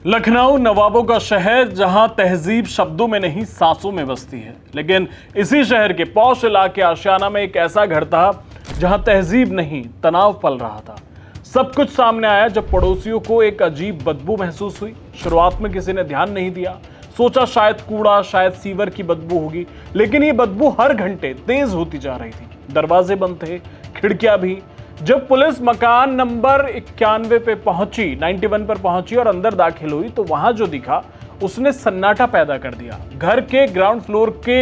लखनऊ नवाबों का शहर, जहां तहजीब शब्दों में नहीं सांसों में बसती है। लेकिन इसी शहर के पौष इलाके आशियाना में एक ऐसा घर था जहां तहजीब नहीं, तनाव पल रहा था। सब कुछ सामने आया जब पड़ोसियों को एक अजीब बदबू महसूस हुई। शुरुआत में किसी ने ध्यान नहीं दिया, सोचा शायद कूड़ा, शायद सीवर की बदबू होगी, लेकिन ये बदबू हर घंटे तेज होती जा रही थी। दरवाजे बंद थे, खिड़कियां भी। जब पुलिस मकान नंबर 91 पे पहुंची, 91 पर पहुंची और अंदर दाखिल हुई तो वहां जो दिखा उसने सन्नाटा पैदा कर दिया। घर के ग्राउंड फ्लोर के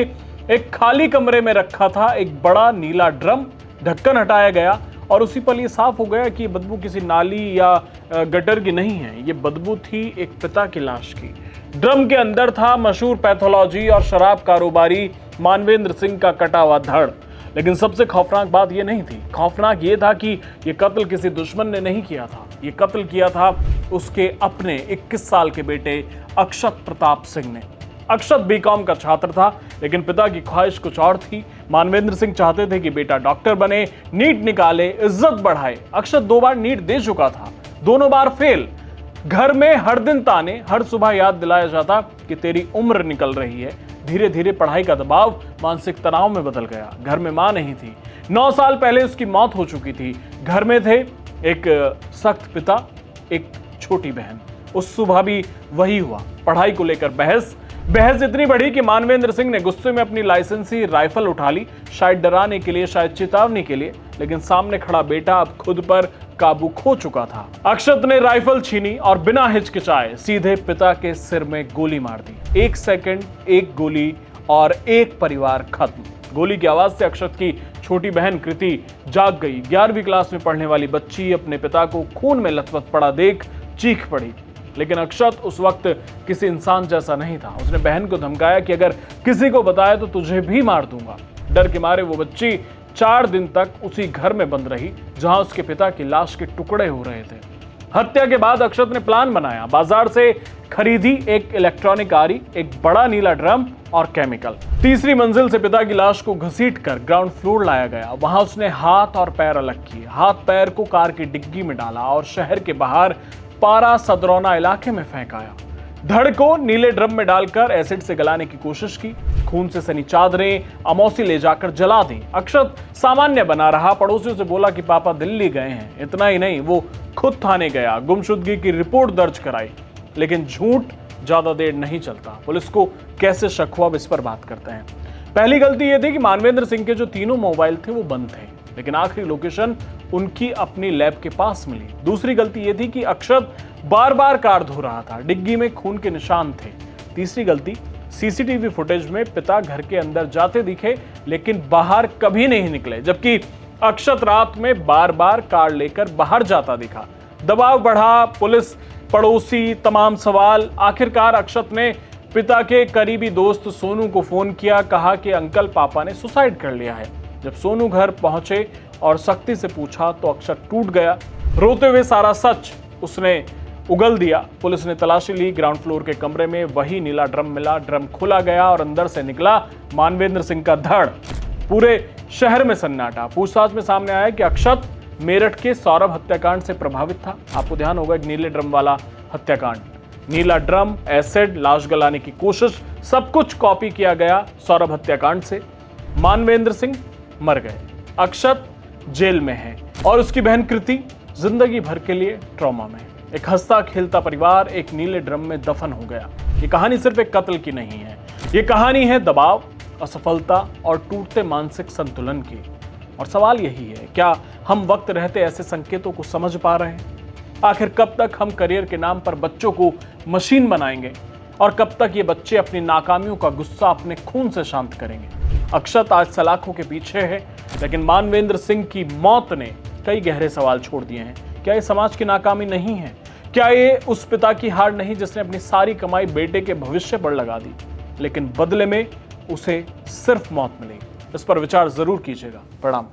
एक खाली कमरे में रखा था एक बड़ा नीला ड्रम। ढक्कन हटाया गया और उसी पल ये साफ हो गया कि ये बदबू किसी नाली या गटर की नहीं है। ये बदबू थी एक पिता की लाश की। ड्रम के अंदर था मशहूर पैथोलॉजी और शराब कारोबारी मानवेंद्र सिंह का कटा हुआ धड़। लेकिन सबसे खौफनाक बात यह नहीं थी। खौफनाक ये था कि यह कत्ल किसी दुश्मन ने नहीं किया था। यह कत्ल किया था उसके अपने 21 साल के बेटे अक्षत प्रताप सिंह ने। अक्षत बीकॉम का छात्र था, लेकिन पिता की ख्वाहिश कुछ और थी। मानवेंद्र सिंह चाहते थे कि बेटा डॉक्टर बने, नीट निकाले, इज्जत बढ़ाए। अक्षत 2 बार नीट दे चुका था, दोनों बार फेल। घर में हर दिन ताने, हर सुबह याद दिलाया जाता कि तेरी उम्र निकल रही है। धीरे धीरे पढ़ाई का दबाव मानसिक तनाव में बदल गया। घर में मां नहीं थी, 9 साल पहले उसकी मौत हो चुकी थी। घर में थे एक सख्त पिता, एक छोटी बहन। उस सुबह भी वही हुआ, पढ़ाई को लेकर बहस इतनी बढ़ी कि मानवेंद्र सिंह ने गुस्से में अपनी लाइसेंसी राइफल उठा ली, शायद डराने के लिए, शायद चेतावनी के लिए। लेकिन सामने खड़ा बेटा अब खुद पर काबू खो चुका था। अक्षत ने राइफल छीनी और बिना हिचकिचाए सीधे पिता के सिर में गोली मार दी। 1 सेकंड, 1 गोली और एक परिवार खत्म। गोली की आवाज से अक्षत की छोटी बहन कृति जाग गई। 11वीं क्लास में पढ़ने वाली बच्ची अपने पिता को खून में लथपथ पड़ा देख चीख पड़ी। लेकिन अक्षत उस वक्त किसी इंसान जैसा नहीं था। उसने बहन को धमकाया कि अगर किसी को बताया तो तुझे भी मार दूंगा। डर के मारे वो बच्ची 4 दिन तक उसी घर में बंद रही जहां उसके पिता की लाश के टुकड़े हो रहे थे। हत्या के बाद अक्षत ने प्लान बनाया। बाजार से खरीदी एक इलेक्ट्रॉनिक आरी, एक बड़ा नीला ड्रम और केमिकल। 3री मंजिल से पिता की लाश को घसीटकर ग्राउंड फ्लोर लाया गया। वहां उसने हाथ और पैर अलग किए। हाथ पैर को कार की डिग्गी में डाला और शहर के बाहर पारा सदरौना इलाके में फेंकाया। धड़ को नीले ड्रम में डालकर एसिड से गलाने की कोशिश की। खून से सनी चादरें अमौसी ले जाकर जला दी। अक्षत सामान्य बना रहा, पड़ोसियों से बोला कि पापा दिल्ली गए हैं। इतना ही नहीं, वो खुद थाने गया, गुमशुदगी की रिपोर्ट दर्ज कराई। लेकिन झूठ ज्यादा देर नहीं चलता। पुलिस को कैसे शक हुआ, इस पर बात करते हैं। पहली गलती यह थी कि मानवेंद्र सिंह के जो तीनों मोबाइल थे वो बंद थे, लेकिन आखिरी लोकेशन उनकी अपनी लैब के पास मिली। दूसरी गलती यह थी कि अक्षत बार बार कार धो रहा था, डिग्गी में खून के निशान थे। तीसरी गलती, सीसीटीवी फुटेज में पिता घर के अंदर जाते दिखे लेकिन बाहर कभी नहीं निकले, जबकि अक्षत रात में बार बार कार लेकर बाहर जाता दिखा। दबाव बढ़ा, पुलिस, पड़ोसी, तमाम सवाल। आखिरकार अक्षत ने पिता के करीबी दोस्त सोनू को फोन किया, कहा कि अंकल पापा ने सुसाइड कर लिया है। जब सोनू घर पहुंचे और सख्ती से पूछा तो अक्षत टूट गया। रोते हुए सारा सच उसने उगल दिया। पुलिस ने तलाशी ली। ग्राउंड फ्लोर के कमरे में वही नीला ड्रम मिला। ड्रम खोला गया और अंदर से निकला मानवेंद्र सिंह का धड़। पूरे शहर में सन्नाटा। पूछताछ में सामने आया कि अक्षत मेरठ के सौरभ हत्याकांड से प्रभावित था। आपको ध्यान होगा, एक नीले ड्रम वाला हत्याकांड। नीला ड्रम, एसिड, लाश गलाने की कोशिश, सब कुछ कॉपी किया गया सौरभ हत्याकांड से। मानवेंद्र सिंह मर गए, अक्षत जेल में है और उसकी बहन कृति जिंदगी भर के लिए ट्रॉमा में। एक हंसता खेलता परिवार एक नीले ड्रम में दफन हो गया। ये कहानी सिर्फ एक कत्ल की नहीं है, ये कहानी है दबाव, असफलता और टूटते मानसिक संतुलन की। और सवाल यही है, क्या हम वक्त रहते ऐसे संकेतों को समझ पा रहे हैं? आखिर कब तक हम करियर के नाम पर बच्चों को मशीन बनाएंगे और कब तक ये बच्चे अपनी नाकामियों का गुस्सा अपने खून से शांत करेंगे? अक्षत आज सलाखों के पीछे है, लेकिन मानवेंद्र सिंह की मौत ने कई गहरे सवाल छोड़ दिए हैं। क्या ये समाज की नाकामी नहीं है? क्या ये उस पिता की हार नहीं जिसने अपनी सारी कमाई बेटे के भविष्य पर लगा दी, लेकिन बदले में उसे सिर्फ मौत मिली? इस पर विचार जरूर कीजिएगा। प्रणाम।